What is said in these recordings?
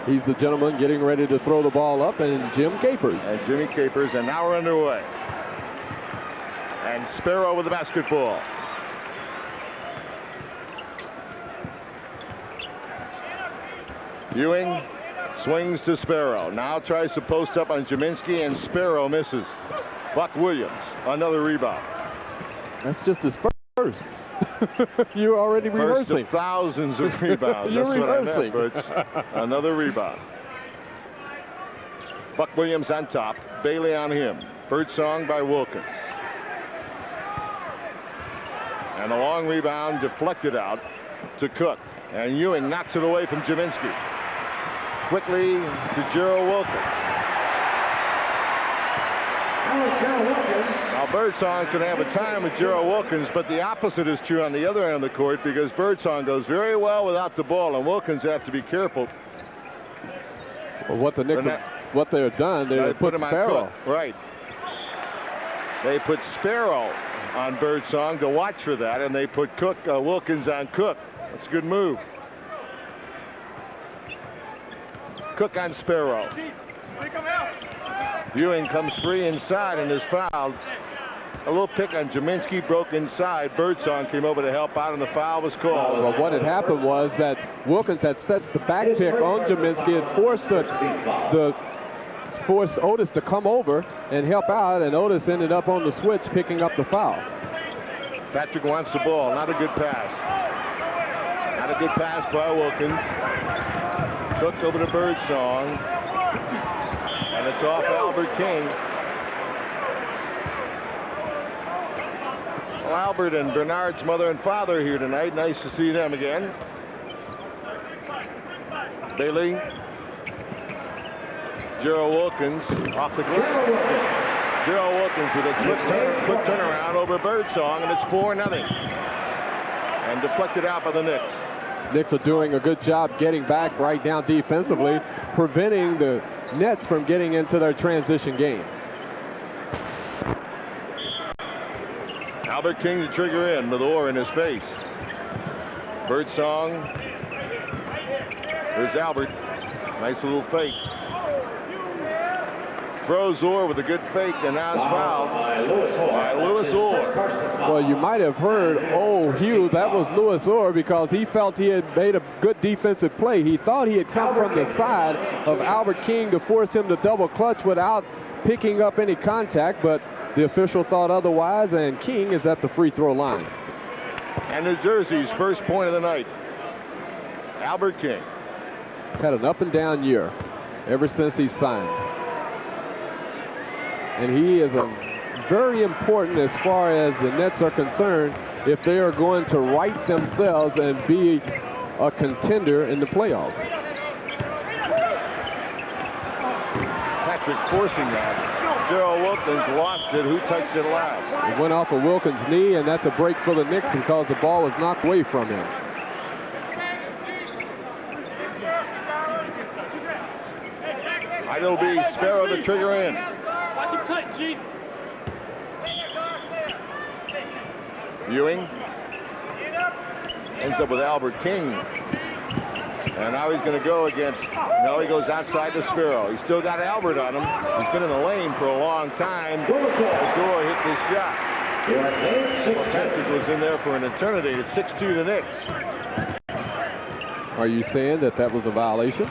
He's the gentleman getting ready to throw the ball up, and Jim Capers. And Jimmy Capers, and now we're underway. And Sparrow with the basketball. Ewing swings to Sparrow. Now tries to post up on Jaminski, and Sparrow misses. Buck Williams, another rebound. That's just his first. You're already rehearsing. First of thousands of rebounds. You're That's rehearsing. what I meant, Birch. Another rebound. Buck Williams on top. Bailey on him. Birdsong by Wilkins. And a long rebound deflected out to Cook. And Ewing knocks it away from Jaminski. Quickly to Gerald Wilkins. Now Birdsong's going to have a time with Gerald Wilkins, but the opposite is true on the other end of the court, because Birdsong goes very well without the ball, and Wilkins have to be careful. Well, what the Knicks, what they've done, they put him Sparrow. On Cook. Right. They put Sparrow on Birdsong to watch for that, and they put Wilkins on Cook. That's a good move. Cook on Sparrow. Ewing comes free inside and is fouled. A little pick on Jaminski, broke inside. Birdsong came over to help out, and the foul was called. Well, what had happened was that Wilkins had set the back pick on Jaminski and forced Otis to come over and help out, and Otis ended up on the switch picking up the foul. Patrick wants the ball. Not a good pass. Not a good pass by Wilkins. Cook over to Birdsong. And it's off Albert King. Well, Albert and Bernard's mother and father here tonight. Nice to see them again. Bailey. Gerald Wilkins off the glass. Gerald Wilkins with a quick turnaround over Birdsong, and it's 4-0. And deflected out by the Knicks. Knicks are doing a good job getting back right now defensively, preventing the Nets from getting into their transition game. Albert King to trigger in with Orr in his face. Birdsong. There's Albert. Nice little fake. Throws Orr with a good fake, and now it's fouled by Louis Orr. Well, you might have heard, oh, Hugh, that was Louis Orr, because he felt he had made a good defensive play. He thought he had come from the side of Albert King to force him to double clutch without picking up any contact, but the official thought otherwise, and King is at the free throw line. And New Jersey's first point of the night. Albert King. He's had an up and down year ever since he signed. And he is very important as far as the Nets are concerned if they are going to right themselves and be a contender in the playoffs. Patrick forcing that. Gerald Wilkins lost it. Who touched it last? It went off of Wilkins' knee, and that's a break for the Knicks because the ball was knocked away from him. It'll be Sparrow to trigger in. Ewing ends up with Albert King. And now he's going to go against, no, he goes outside to Sparrow. He's still got Albert on him. He's been in the lane for a long time. Azor hit this shot. Well, Patrick was in there for an eternity. It's 6-2 to Knicks. Are you saying that that was a violation?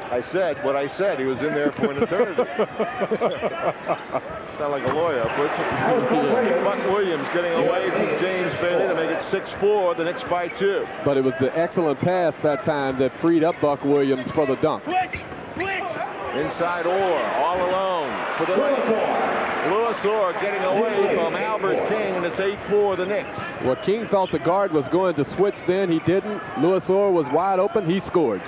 I said what I said. He was in there for an eternity. Sound like a lawyer, but Buck Williams getting away from James Bailey to make it 6-4. The Knicks by 2. But it was the excellent pass that time that freed up Buck Williams for the dunk. Inside Orr, all alone for the Knicks. Louis Orr getting away from Albert King, and it's 8-4 the Knicks. Well, King thought the guard was going to switch then. He didn't. Louis Orr was wide open. He scored.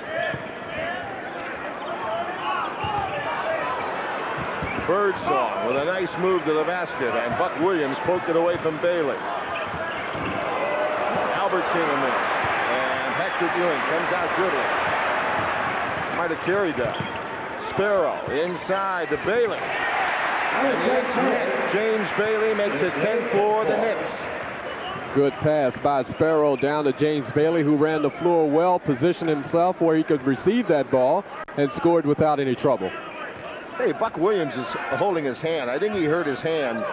Birdsong with a nice move to the basket, and Buck Williams poked it away from Bailey. Albert King a miss, and Patrick Ewing comes out dribbling. Might have carried that. Sparrow inside to Bailey. And the Knicks net. James Bailey makes it 10-4 the Knicks. Good pass by Sparrow down to James Bailey, who ran the floor well, positioned himself where he could receive that ball, and scored without any trouble. Hey, Buck Williams is holding his hand. I think he hurt his hand.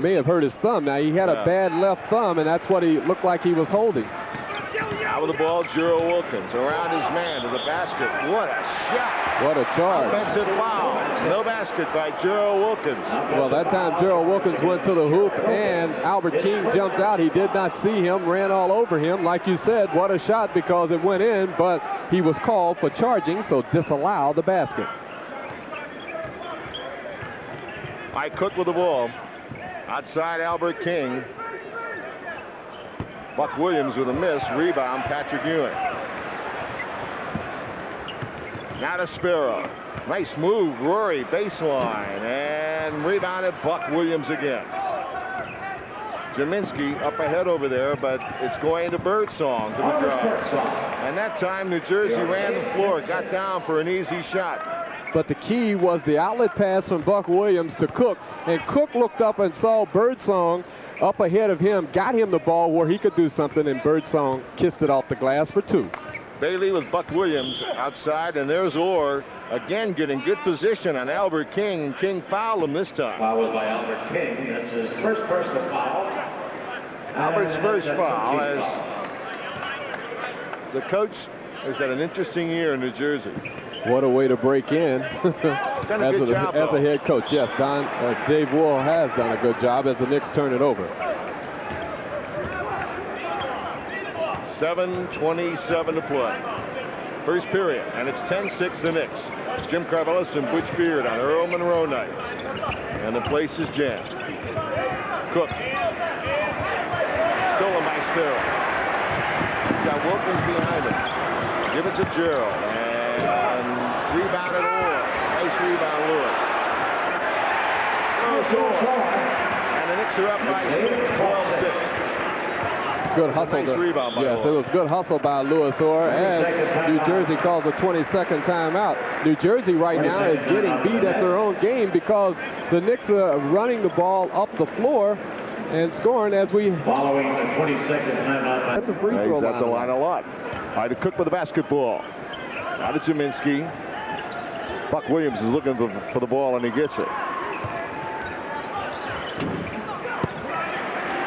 May have hurt his thumb. Now, he had a bad left thumb, and that's what he looked like he was holding. Out with the ball, Gerald Wilkins around his man to the basket. What a shot! What a charge. Offensive foul. No basket by Gerald Wilkins. Well, that time Gerald Wilkins went to the hoop, and Albert King jumped out. He did not see him, ran all over him. Like you said, what a shot because it went in, but he was called for charging, so disallow the basket. Cook with the ball. Outside Albert King. Buck Williams with a miss. Rebound, Patrick Ewing. Now to Sparrow. Nice move, Rory, baseline. And rebounded Buck Williams again. Jaminski up ahead over there, but it's going to Birdsong to the drive. And that time, New Jersey ran the floor, got down for an easy shot. But the key was the outlet pass from Buck Williams to Cook. And Cook looked up and saw Birdsong up ahead of him, got him the ball where he could do something, and Birdsong kissed it off the glass for two. Bailey with Buck Williams outside, and there's Orr again getting good position on Albert King, and King fouled him this time. Foul was by Albert King. That's his first personal foul. Albert's first foul as the coach has had an interesting year in New Jersey. What a way to break in Done a good job, as a head coach. Yes, Dave Wool has done a good job as the Knicks turn it over. 7:27 to play. First period, and it's 10-6 the Knicks. Jim Carvelis and Butch Beard on Earl Monroe night. And the place is jammed. Cook. Stolen by Sparrow. Got Wilkins behind him. Give it to Gerald. And rebounded Orr. Nice rebound, Lewis. And the Knicks are up by 6, 12-6. Good hustle. Nice rebound by yes, Orr. it was good hustle by Louis Orr, and New Jersey calls a 22nd timeout. New Jersey right now is getting beat at their own game because the Knicks are running the ball up the floor and scoring as we following the 22nd timeout at the free throw line. He's at the line a lot. All right, to Cook with the basketball. Out to Jaminski. Buck Williams is looking for the ball, and he gets it.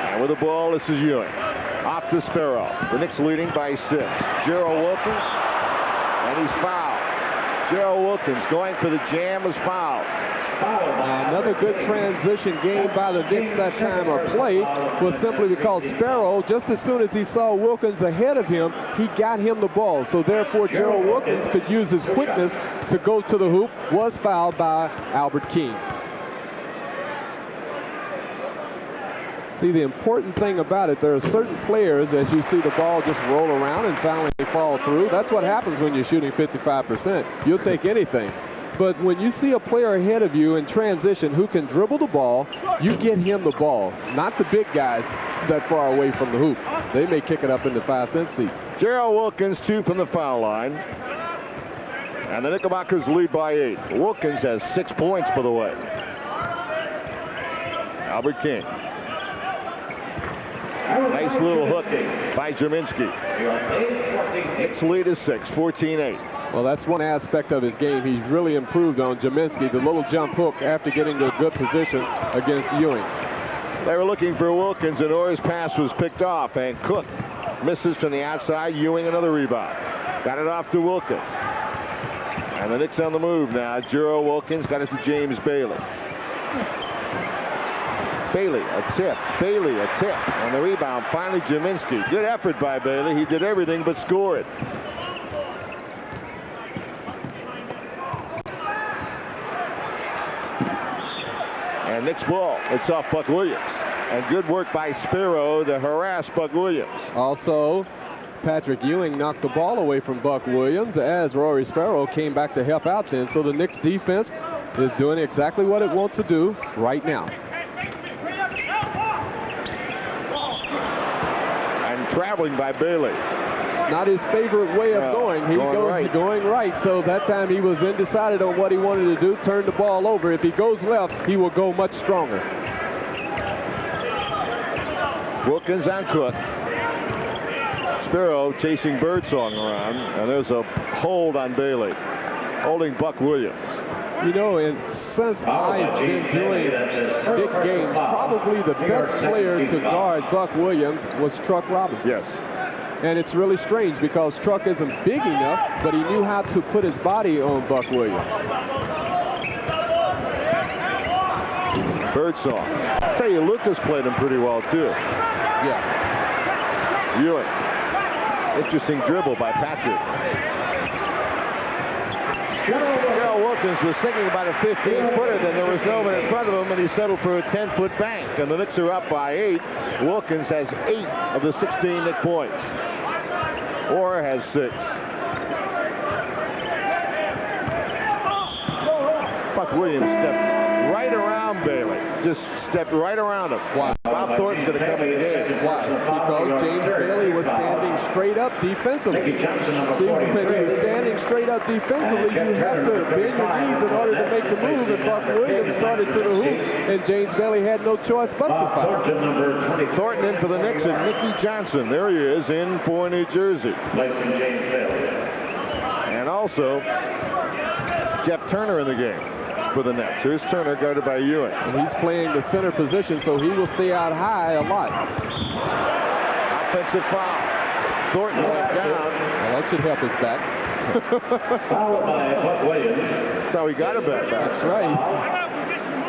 And with the ball, this is Ewing. Off to Sparrow. The Knicks leading by 6. Gerald Wilkins, and he's fouled. Gerald Wilkins going for the jam is fouled. Another good transition game by the Knicks that time of play was simply because Sparrow, just as soon as he saw Wilkins ahead of him, he got him the ball. So therefore, Gerald Wilkins could use his quickness to go to the hoop, was fouled by Albert King. See, the important thing about it, there are certain players, as you see the ball just roll around and finally fall through. That's what happens when you're shooting 55%. You'll take anything. But when you see a player ahead of you in transition who can dribble the ball, you get him the ball, not the big guys that far away from the hoop. They may kick it up into 5-cent seats. Gerald Wilkins, 2 from the foul line. And the Knickerbockers lead by 8. Wilkins has 6 points, by the way. Albert King. Nice little hook by Jaminski. Knicks lead is 6, 14-8. Well, that's one aspect of his game he's really improved on, Jaminski, the little jump hook after getting to a good position against Ewing. They were looking for Wilkins, and Orr's pass was picked off, and Cook misses from the outside. Ewing another rebound. Got it off to Wilkins. And the Knicks on the move now. Gerald Wilkins got it to James Bailey. Bailey, a tip. Bailey, a tip. On the rebound, finally Jaminski. Good effort by Bailey. He did everything but scored. And Knicks ball. It's off Buck Williams. And good work by Sparrow to harass Buck Williams. Also, Patrick Ewing knocked the ball away from Buck Williams as Rory Sparrow came back to help out then. So the Knicks defense is doing exactly what it wants to do right now. And traveling by Bailey. It's not his favorite way of going. He goes going right. So that time he was undecided on what he wanted to do, turn the ball over. If he goes left, he will go much stronger. Wilkins on Cook. Spiro chasing Birdsong around, and there's a hold on Bailey, holding Buck Williams. You know, and since I've been doing big games, probably the best player to guard Buck Williams was Truck Robinson. Yes. And it's really strange because Truck isn't big enough, but he knew how to put his body on Buck Williams. Birdsong. I tell you, Lucas played him pretty well too. Yes. Ewing. Interesting dribble by Patrick. Gerald Wilkins was thinking about a 15-footer, then there was no one in front of him, and he settled for a 10-foot bank. And the Knicks are up by 8. Wilkins has 8 of the 16 Knick points. Orr has 6. Buck Williams stepped right around Bailey. Just stepped right around him. Why? Bob Thornton's going to come in the game. Why? Because James Bailey was standing straight up defensively. See, when you're standing straight up defensively, you have to bend your knees in order to make the move, and Buck Williams started to the hoop, and James Bailey had no choice but to foul. Thornton in for the Knicks, and Nicky Johnson, there he is, in for New Jersey. And also, Jeff Turner in the game for the Nets. Here's Turner, guarded by Ewing. And he's playing the center position, so he will stay out high a lot. Offensive foul. Thornton went down. Well, that should help his back. Fouled by Buck Williams. That's how he got a back. That's right.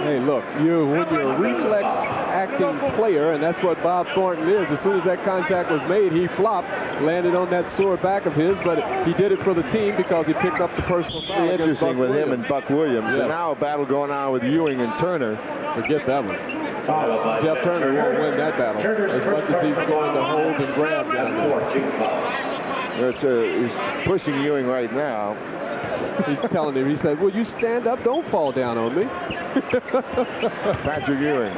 Hey, look, when you're a reflex-acting player, and that's what Bob Thornton is, as soon as that contact was made, he flopped, landed on that sore back of his, but he did it for the team because he picked up the personal foul. Pretty interesting with him and Buck Williams. Yeah. And now a battle going on with Ewing and Turner. Forget that one. Jeff Turner won't win that battle as much as he's going to hold and grab down there. He's pushing Ewing right now. He's telling him, he said, "Will you stand up? Don't fall down on me." Patrick Ewing.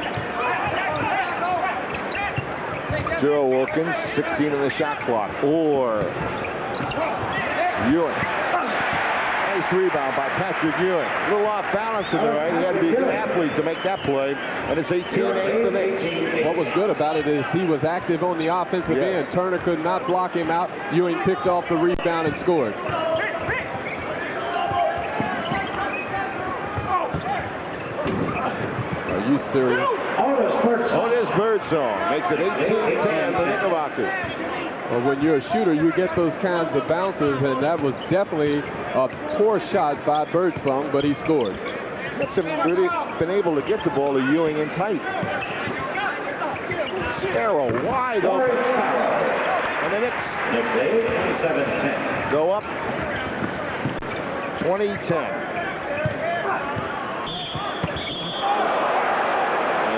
Gerald Wilkins, 16 on the shot clock. Or Ewing. Nice rebound by Patrick Ewing. A little off balance in the right. He had to be a good athlete to make that play. And it's 18-8 to Knicks. What was good about it is he was active on the offensive end. Turner could not block him out. Ewing picked off the rebound and scored. Are you serious? Otis Birdsong makes it 18-10 the Knickerbockers. Well, when you're a shooter, you get those kinds of bounces, and that was definitely a poor shot by Birdsong, but he scored. Knicks have really been able to get the ball to Ewing in tight. Sparrow wide open. And the Knicks go up 20-10.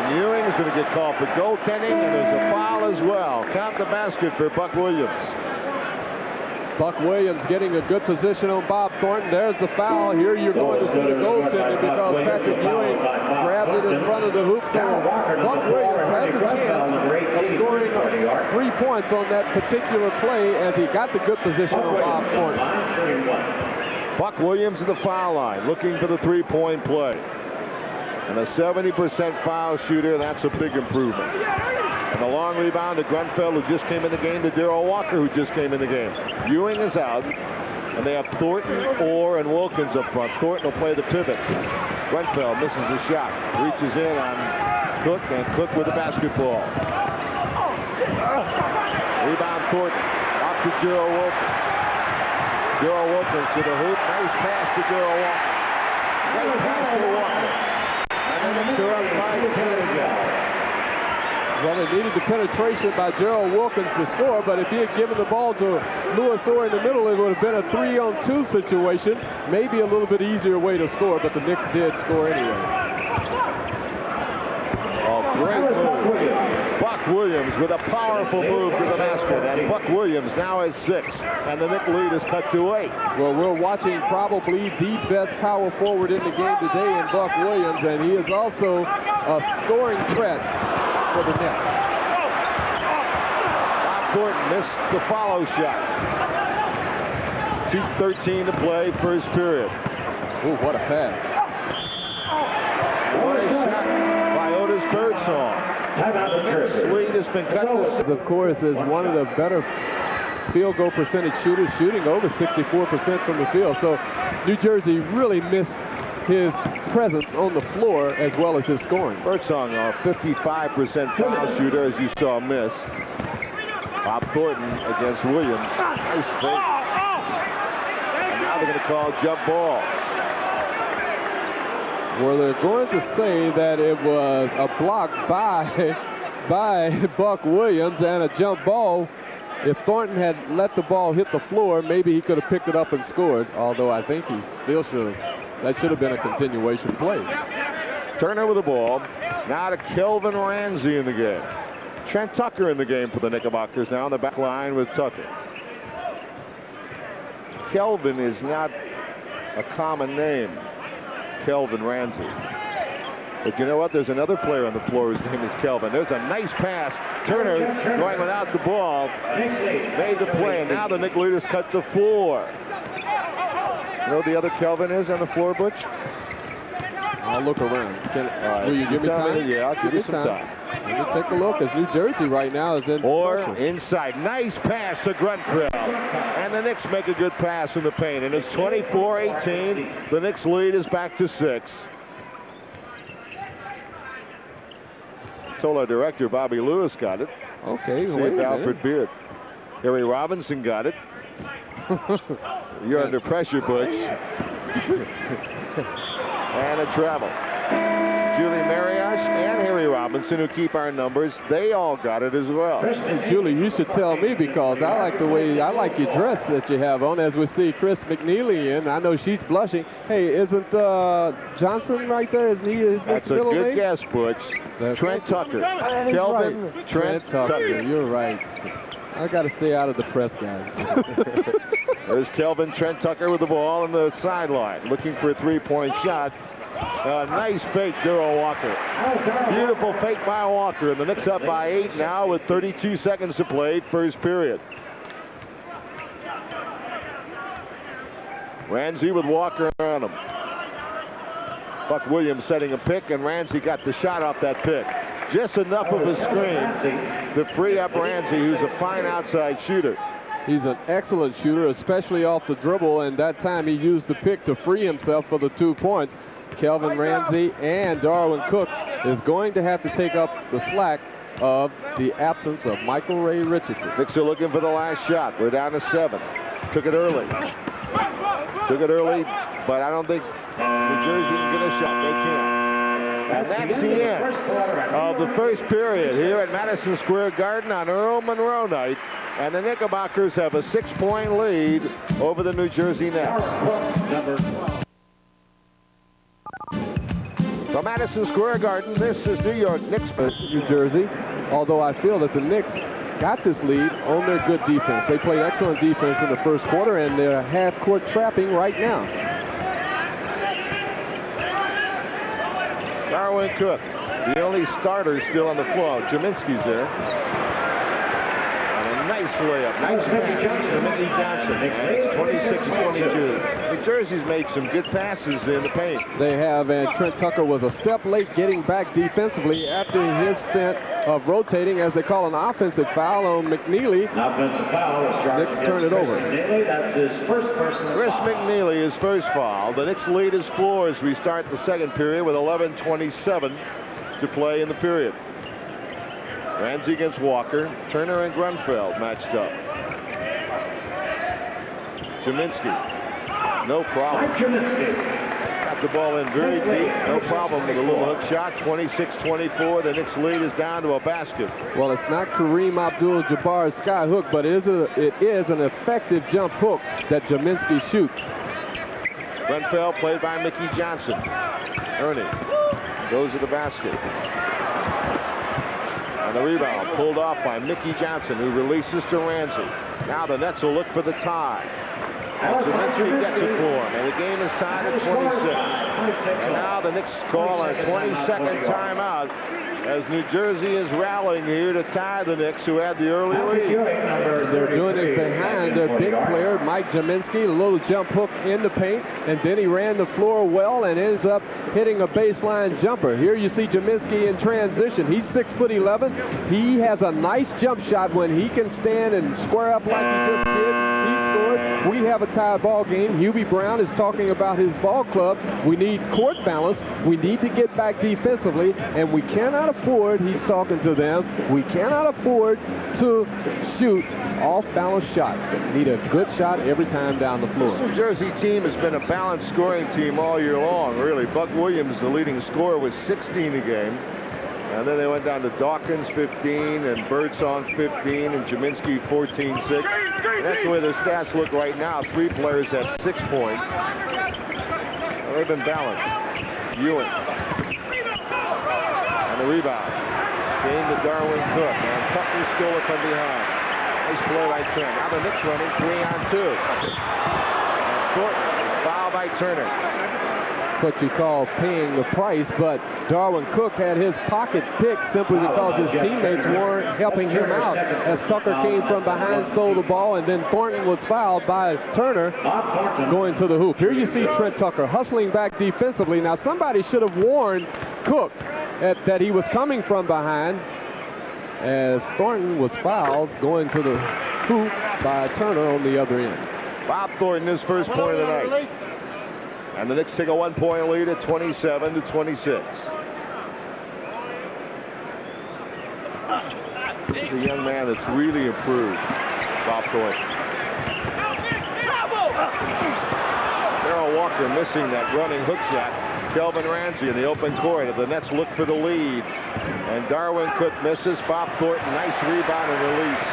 Ewing is going to get called for goaltending, and there's a foul as well. Count the basket for Buck Williams. Buck Williams getting a good position on Bob Thornton. There's the foul. Here you're going to see the goaltending because Patrick Ewing grabbed it in front of the hoop. So Buck Williams has a chance of scoring 3 points on that particular play as he got the good position on Bob Thornton. Buck Williams at the foul line, looking for the three-point play. And a 70% foul shooter, that's a big improvement. And a long rebound to Grunfeld, who just came in the game, to Darrell Walker, who just came in the game. Ewing is out, and they have Thornton, Orr, and Wilkins up front. Thornton will play the pivot. Grunfeld misses the shot, reaches in on Cook, and Cook with the basketball. Rebound Thornton, off to Gerald Wilkins. Gerald Wilkins to the hoop, nice pass to Darrell Walker. Great pass to Walker. Well, they needed the penetration by Gerald Wilkins to score, but if he had given the ball to Louis Orr in the middle, it would have been a 3-on-2 situation. Maybe a little bit easier way to score, but the Knicks did score anyway. Oh, great move. Buck Williams with a powerful move to the basket, and Buck Williams now has 6, and the Knicks lead is cut to 8. Well, we're watching probably the best power forward in the game today in Buck Williams, and he is also a scoring threat for the Nets. Bob Thornton missed the follow shot. 2:13 to play, first period. Ooh, what a pass. What a shot by Otis Birdsong. The Knicks lead has been cut to... Of course, is one of the better field goal percentage shooters, shooting over 64% from the field. So New Jersey really missed his presence on the floor as well as his scoring. Birdsong, a 55% foul shooter, as you saw miss. Bob Thornton against Williams. Nice fake. And now they're going to call jump ball. Well, they're going to say that it was a block by Buck Williams and a jump ball. If Thornton had let the ball hit the floor, maybe he could have picked it up and scored, although I think he still should have. That should have been a continuation play. Turner with the ball. Now to Kelvin Ramsey in the game. Trent Tucker in the game for the Knickerbockers now on the back line with Tucker. Kelvin is not a common name, Kelvin Ramsey. But you know what? There's another player on the floor whose name is Kelvin. There's a nice pass. Turner going without the ball. Made the play, and now the Knick leaders cut to 4. You know who the other Kelvin is on the floor, Butch? I'll look around. Will you give me time? Yeah, I'll give you some time. Let me take a look, as New Jersey right now is in pressure. Inside. Nice pass to Grunfeld. And the Knicks make a good pass in the paint. And it's 24-18. The Knicks lead is back to 6. Told our director, Bobby Lewis, got it. Okay, see if Alfred Beard. Harry Robinson got it. You're under pressure, Butch. And a travel. Julie Mariash and Harry Robinson, who keep our numbers, they all got it as well. Hey, Julie, you should tell me, because I like your dress that you have on, as we see Chris McNeely in. I know she's blushing. Hey, isn't Johnson right there? Isn't he his That's a middle good name? guess, Butch. Trent Tucker. Kelvin Right. Trent Tucker. You're right. I got to stay out of the press, guys. There's Kelvin Trent Tucker with the ball on the sideline, looking for a three-point shot. Nice fake, Darrell Walker. Beautiful fake by Walker, and the Knicks up by 8 now with 32 seconds to play, first period. Ramsey with Walker on him. Buck Williams setting a pick, and Ramsey got the shot off that pick. Just enough of a screen to free up Ramsey, who's a fine outside shooter. He's an excellent shooter, especially off the dribble, and that time he used the pick to free himself for the 2 points. Kelvin Ramsey and Darwin Cook is going to have to take up the slack of the absence of Michael Ray Richardson. Knicks are looking for the last shot. We're down to 7. Took it early, but I don't think New Jersey can get a shot. They can't. And that's the end of the first period here at Madison Square Garden on Earl Monroe night. And the Knickerbockers have a 6-point lead over the New Jersey Nets. From Madison Square Garden, this is New York Knicks. New Jersey, although I feel that the Knicks got this lead on their good defense. They played excellent defense in the first quarter, and they're half-court trapping right now. Darwin Cook, the only starter still on the floor. Jaminski's there. And a nice layup. Nice pass to Mickey Johnson. And it's 26-22. New Jersey's made some good passes in the paint. They have, and Trent Tucker was a step late getting back defensively after his stint of rotating, as they call an offensive foul on McNeely. An offensive foul. Knicks turn it over. That's his first personal Chris foul. McNeely, his first foul. The Knicks lead is 4 as we start the second period with 11:27 to play in the period. Ramsey against Walker. Turner and Grunfeld matched up. Jaminski. No problem. Got the ball in very deep. No problem with a little hook shot. 26-24. The Knicks lead is down to a basket. Well, it's not Kareem Abdul-Jabbar's sky hook, but it is an effective jump hook that Jaminski shoots. Grunfeld played by Mickey Johnson. Ernie goes to the basket. And the rebound pulled off by Mickey Johnson, who releases to Ramsey. Now the Nets will look for the tie. And Zeminski gets it for him, and the game is tied at 26. And now the Knicks call a 22nd timeout as New Jersey is rallying here to tie the Knicks, who had the early lead. They're doing it behind their big player, Mike Zeminski, a little jump hook in the paint, and then he ran the floor well and ends up hitting a baseline jumper. Here you see Zeminski in transition. He's 6'11". He has a nice jump shot when he can stand and square up like he just did. He scored. We have a tie ball game. Hubie Brown is talking about his ball club. We need court balance. We need to get back defensively, and we cannot afford, he's talking to them, we cannot afford to shoot off-balance shots. Need a good shot every time down the floor. This New Jersey team has been a balanced scoring team all year long, really. Buck Williams, the leading scorer, was 16 a game. And then they went down to Dawkins, 15, and Birdsong, 15, and Zeminski, 14-6. That's the way their stats look right now. 3 players have 6 points. Well, they've been balanced. Ewing. And the rebound. Came to Darwin Cook. And Tucker stole it from behind. Nice play by Trent. Now the Knicks running 3-on-2. And Thornton is fouled by Turner. That's what you call paying the price, but Darwin Cook had his pocket picked simply because his teammates weren't helping him out as Tucker came from behind, stole the ball, and then Thornton was fouled by Turner going to the hoop. Here you see Trent Tucker hustling back defensively. Now somebody should have warned Cook that he was coming from behind as Thornton was fouled going to the hoop by Turner on the other end. Bob Thornton, his first point of the night. And the Knicks take a 1-point lead at 27-26. He's a young man that's really improved, Bob Thornton. Darrell Walker missing that running hook shot. Kelvin Ramsey in the open court. The Nets look for the lead. And Darwin Cook misses. Bob Thornton, nice rebound and release.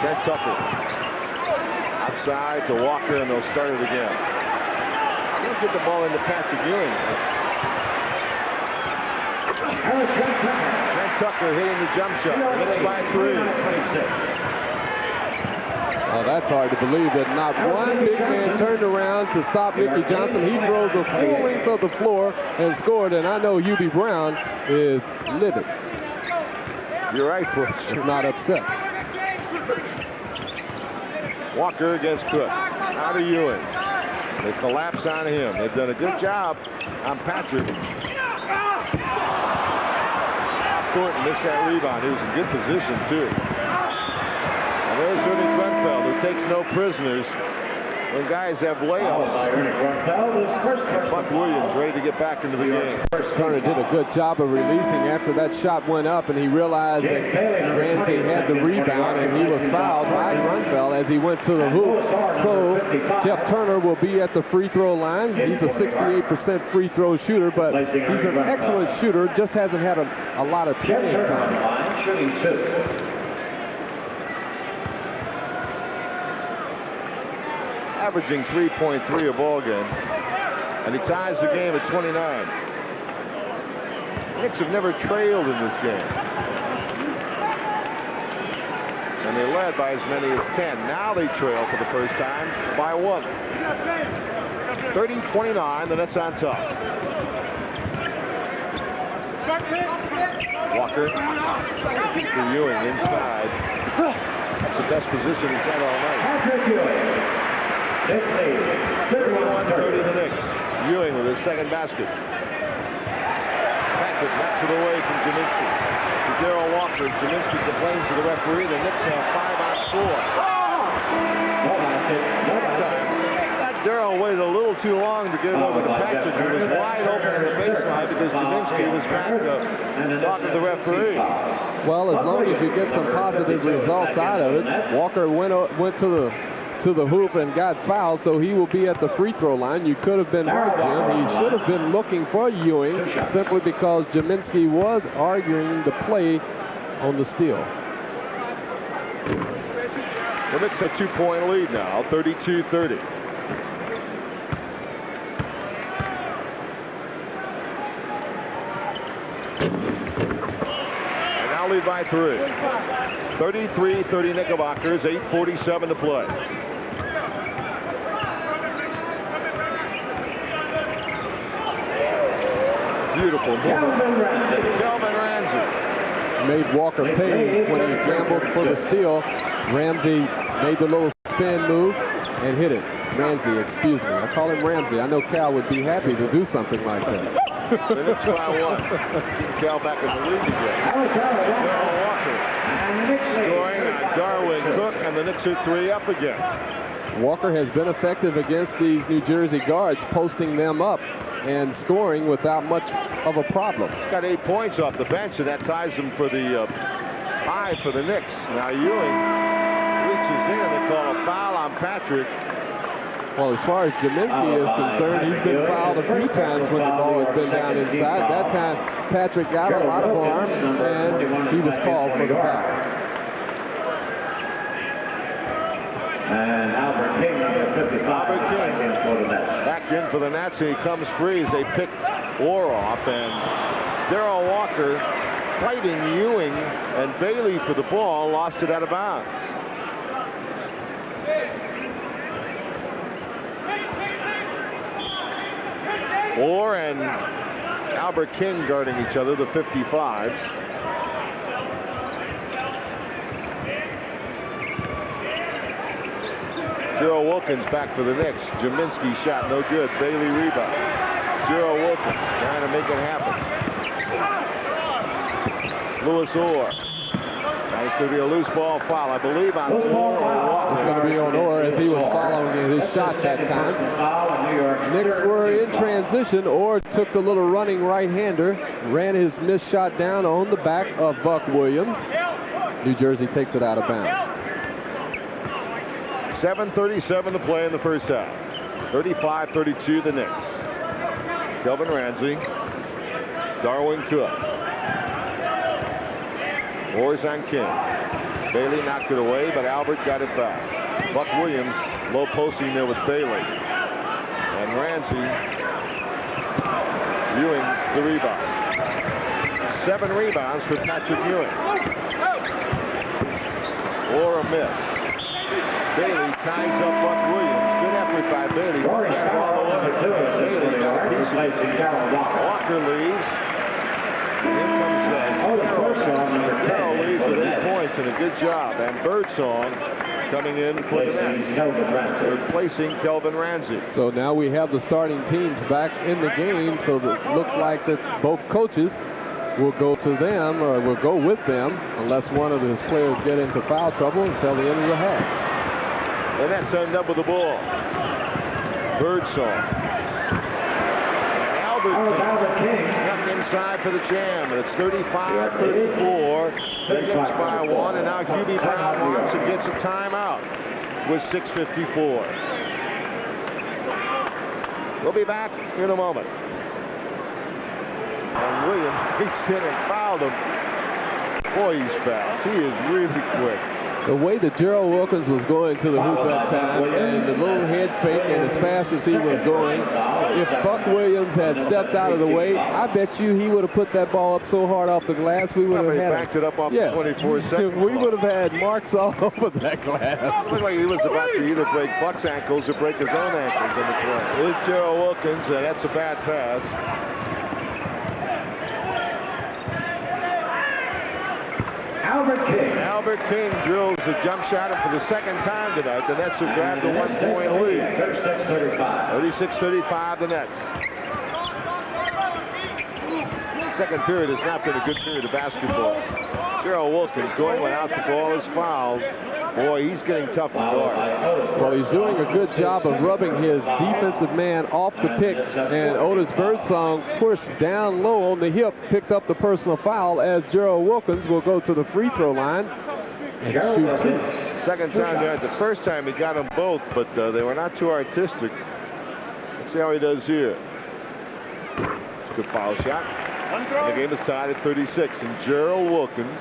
Trent Tucker. Outside to Walker, and they'll start it again. They'll get the ball into Patrick Ewing. Trent Tucker hitting the jump shot. Knicks by 3. Oh, that's hard to believe that not one big man turned around to stop Mickey Johnson. He drove the full length of the floor and scored, and I know Hubie Brown is livid. You're right, Bush. He's not upset. Walker against Cook. Now to Ewing. They collapse on him. They've done a good job on Patrick. Thornton missed that rebound. He was in good position, too. And there's Rudy Grunfeld, who takes no prisoners when guys have layups. Buck Williams ready to get back into the game. Turner did a good job of releasing after that shot went up, and he realized that Ramsey had the rebound, and he was fouled by Grunfeld as he went to the hoop. So Jeff Turner will be at the free throw line. He's a 68% free throw shooter, but he's an excellent shooter, just hasn't had a lot of playing time. Averaging 3.3 a ball game, and he ties the game at 29. Knicks have never trailed in this game, and they led by as many as 10. Now they trail for the first time by 1. 30-29, the Nets on top. Walker for Ewing inside. That's the best position he's had all night. 31-30 the Knicks. Ewing with his second basket. Patrick knocks it away from Zeminski. To Darrell Walker. Zeminski complains to the referee. The Knicks have 5 on 4. That time, that Darrell waited a little too long to get it over to Patrick, who was wide open in the baseline because Zeminski was back talking to the referee. Well, as long as you get some positive results out of it, Walker went to the hoop and got fouled, so he will be at the free throw line. You could have been right, Jim. He should have been looking for Ewing simply because Zeminski was arguing the play on the steal. The Knicks have a 2-point lead now, 32-30. And now lead by 3. 33-30 Knickerbockers, 8:47 to play. Beautiful move. Kelvin Ramsey made Walker pay when he gambled for the steal. Ramsey made the little spin move and hit it. Ramsey, excuse me. I call him Ramsey. I know Cal would be happy to do something like that. The Knicks by one. Keep Cal back in the league again. Darrell Walker scoring on Darwin Cook, and the Knicks are 3 up again. Walker has been effective against these New Jersey guards, posting them up and scoring without much of a problem. He's got 8 points off the bench, and that ties him for the high for the Knicks. Now Ewing reaches in, and they call a foul on Patrick. Well, as far as Jaminski is concerned, he's been fouled a few times when the ball has been down inside. That time, Patrick got a lot of arm, and he was called for the foul. And Albert King, number 55, Albert King back in for the Nets. Back in for the Nets, and he comes free as they pick Orr off, and Darrell Walker fighting Ewing and Bailey for the ball, lost it out of bounds. Orr and Albert King guarding each other, the 55s. Gerald Wilkins back for the Knicks. Jaminski shot no good. Bailey rebound. Gerald Wilkins trying to make it happen. Louis Orr. Now it's going to be a loose ball foul, I believe, on Orr or Walker. It's going to be on Orr as he was following his shot that time. Knicks were in transition. Orr took the little running right-hander, ran his missed shot down on the back of Buck Williams. New Jersey takes it out of bounds. 7:37 to play in the first half. 35-32 the Knicks. Kelvin Ramsey. Darwin Cook. Orr's on King. Bailey knocked it away, but Albert got it back. Buck Williams low posting there with Bailey. And Ramsey Ewing the rebound. 7 rebounds for Patrick Ewing. Or a miss. Bailey ties up Buck Williams. Good effort by Bailey. Buck got it all the way. Bailey got a piece of it. Walker leaves. Here comes Carroll leaves with 8 points and a good job. And Birdsong coming in for the Nets, replacing Kelvin Ramsey. So now we have the starting teams back in the game. So it looks like that both coaches will go to them, or will go with them, unless one of his players get into foul trouble until the end of the half. The Nets end up with the ball. Birdsong. Albert King stuck inside for the jam, and it's 35-34. The Knicks by 1, and now Hubie Brown wants and gets a timeout with 6:54. We'll be back in a moment. And Williams reached in and fouled him. Boy, he's fast. He is really quick. The way that Gerald Wilkins was going to the hoop that time, and the little head fake, and as fast as he was going, if Buck Williams had stepped out of the way, I bet you he would have put that ball up so hard off the glass, we would have had backed it up off the 24-second. We would have had marks all over that glass. It looked like he was about to either break Buck's ankles or break his own ankles on the play. Here's Gerald Wilkins, and that's a bad pass. Albert King drills a jump shot, and for the second time tonight, the Nets have grabbed a 1-point lead. 36-35 the Nets. Second period has not been a good period of basketball. Gerald Wilkins going without the ball is fouled. Boy, he's getting tough to guard. Well, he's doing a good job of rubbing his defensive man off the pick, and Otis Birdsong pushed down low on the hip, picked up the personal foul, as Gerald Wilkins will go to the free throw line and shoot 2. Second time there. The first time he got them both, but they were not too artistic. Let's see how he does here. It's a good foul shot. And the game is tied at 36, and Gerald Wilkins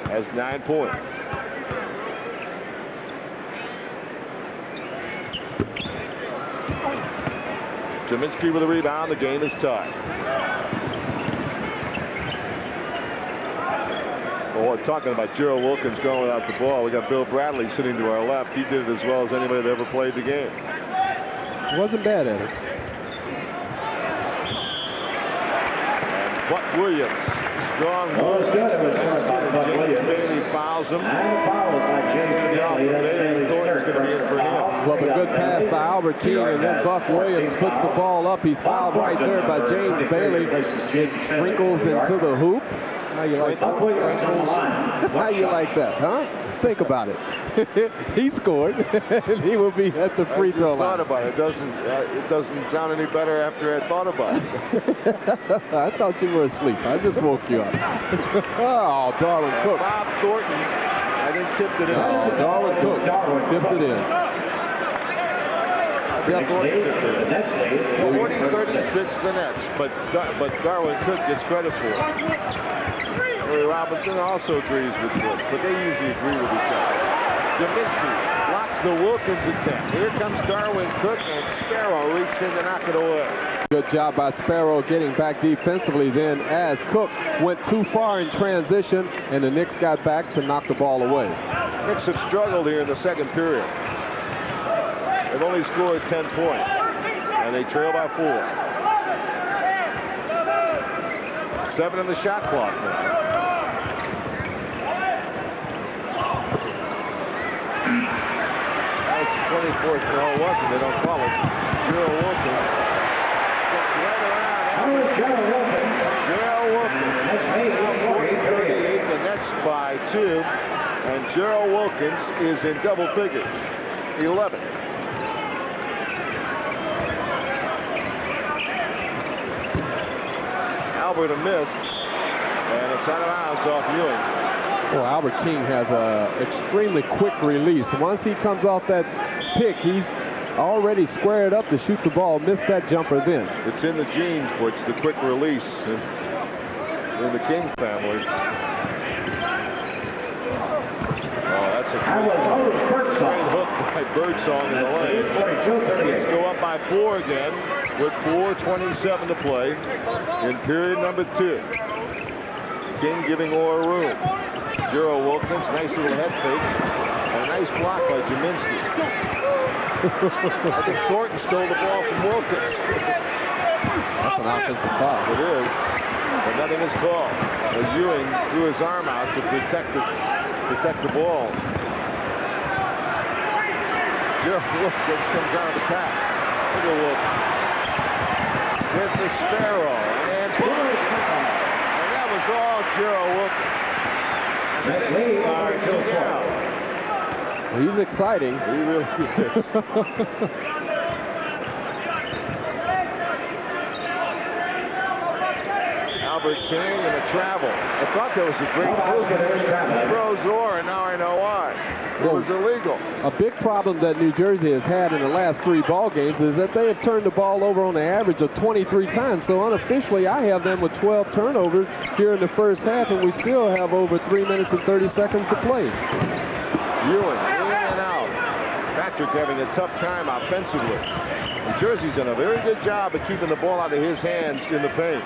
has 9 points. Jaminski with a rebound. The game is tied. Boy, talking about Gerald Wilkins going without the ball. We got Bill Bradley sitting to our left. He did it as well as anybody that ever played the game. Wasn't bad at it. And Buck Williams, strong move. James Bailey fouls him. Bailey Thornton's going to be in for him. Well, a good pass by Albert King, and then Buck Williams puts the ball up. He's fouled right there by James Bailey. It sprinkles into the hoop. How you like that? How you like that, huh? Think about it. He scored, and he will be at the free throw line. I thought about it. It doesn't sound any better after I thought about it. I thought you were asleep. I just woke you up. Oh, Darwin Cook. Bob Thornton, I think, tipped it in. Oh, Darwin Cook tipped it in. Steph Thornton tipped it in. 40-36 the Nets, but Darwin Cook gets credit for it. Larry Robinson also agrees with Cook, but they usually agree with each other. Jaminski blocks the Wilkins attempt. Here comes Darwin Cook, and Sparrow reaches in to knock it away. Good job by Sparrow getting back defensively then as Cook went too far in transition, and the Knicks got back to knock the ball away. Knicks have struggled here in the second period. They've only scored 10 points, and they trail by 4. 7 on the shot clock now. That's the 24th. No, it wasn't. They don't call it. Gerald Wilkins gets right around. Gerald Wilkins. 40-38. The Nets by 2. And Gerald Wilkins is in double figures. 11. Albert a miss. And it's out of bounds off Ewing. Well, Albert King has an extremely quick release. Once he comes off that pick, he's already squared up to shoot the ball. Missed that jumper then. It's in the genes, Butch, the quick release in the King family. Oh, that's a great hook by Birdsong in the lane. Let's go up by 4 again with 4:27 to play in period number 2. King giving Orr room. Gerald Wilkins, nice little head fake, and a nice block by Jaminski. I think Thornton stole the ball from Wilkins. That's an offensive foul. It is, but nothing is called. As Ewing threw his arm out to protect the ball. Gerald Wilkins comes out of the pack. Look at Wilkins. With the Sparrow, and that was all Gerald Wilkins. Well, he's exciting. He really is. Albert King and a travel. I thought that was a great move. He throws Orr, and now I know why. It was illegal. A big problem that New Jersey has had in the last 3 ball games is that they have turned the ball over on an average of 23 times. So unofficially, I have them with 12 turnovers here in the first half, and we still have over 3 minutes and 30 seconds to play. Ewing in and out. Patrick having a tough time offensively. New Jersey's done a very good job of keeping the ball out of his hands in the paint.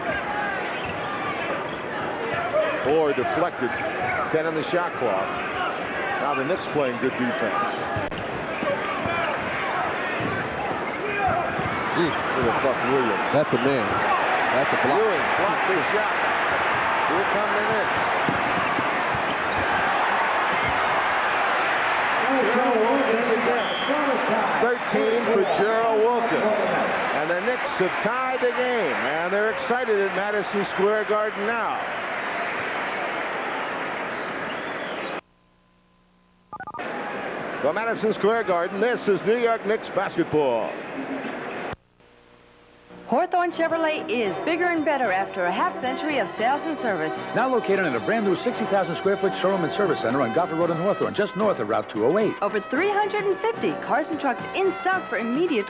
Orr deflected. 10 on the shot clock. Now the Knicks playing good defense. Look at Buck Williams. That's a man. That's a block. Ewing blocked his shot. Here come the Knicks. Gerald Wilkins again. 13 for Gerald Wilkins. And the Knicks have tied the game. And they're excited at Madison Square Garden now. From Madison Square Garden, this is New York Knicks basketball. Hawthorne Chevrolet is bigger and better after a half-century of sales and service. Now located in a brand new 60,000 square foot showroom and service center on Gofford Road in Hawthorne, just north of Route 208. Over 350 cars and trucks in stock for immediate